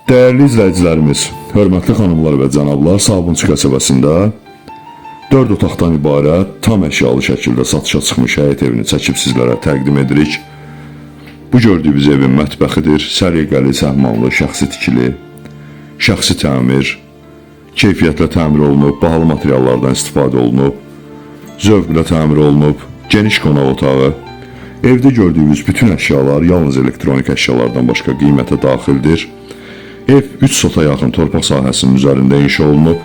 Değerli izləyicilərimiz, hörmətli xanımlar və cənablar, Sabunçu qəsəbəsində 4 otaqdan ibarət tam əşyalı şəkildə satışa çıxmış həyət evini çəkib sizlərə təqdim edirik. Bu gördüyünüz evin mətbəxidir. Səliqəli, səhmanlı, şəxsi tikili, şəxsi təmir, keyfiyyətlə təmir olunub, bahalı materiallardan istifadə olunub, zövqlə təmir olunub, geniş qonaq otağı. Evdə gördüyünüz bütün əşyalar yalnız elektronik əşyalardan başqa qiymətə daxildir. Ev 3 sota yaxın torpaq sahəsinin üzərində inşa olunub,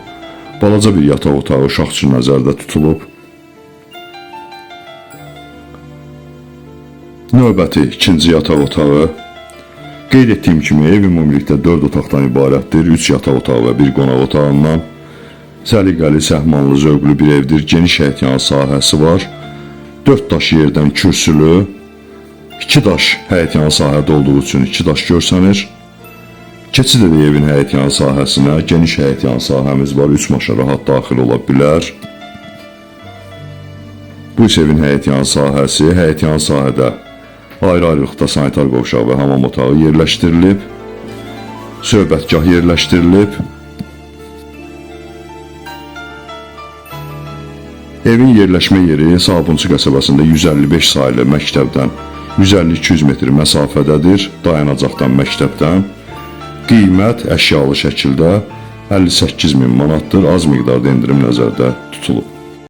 balaca bir yataq otağı uşaq üçün nəzərdə tutulub. Növbəti ikinci yataq otağı. Qeyd etdiyim kimi ev ümumilikdə 4 otaqdan ibarətdir, 3 yataq otağı və 1 qonaq otağından. Səliqəli, səhmanlı, zövqlü bir evdir, geniş həyətyanı sahəsi var. 4 daş yerdən kürsülü, 2 daş həyətyanı sahədə olduğu üçün 2 daş görsənir. Keçid edə evin həyətyanı sahəsinə, geniş həyətyanı sahəmiz var, 3 maşın rahat daxil ola bilər. Bu isə evin həyətyanı sahəsi, həyətyanı sahədə ayrı-ayrılıqda sanitar qovşağı və hamam otağı yerləşdirilib, söhbətgah yerləşdirilib. Evin yerləşmə yeri Sabunçu qəsəbəsində 155 sayılı məktəbdən 150-200 metr məsafədədir, dayanacaqdan məktəbdən. Qiymət əşyalı şəkildə 58.000 manatdır, az miqdarda endirim nəzərdə tutulub.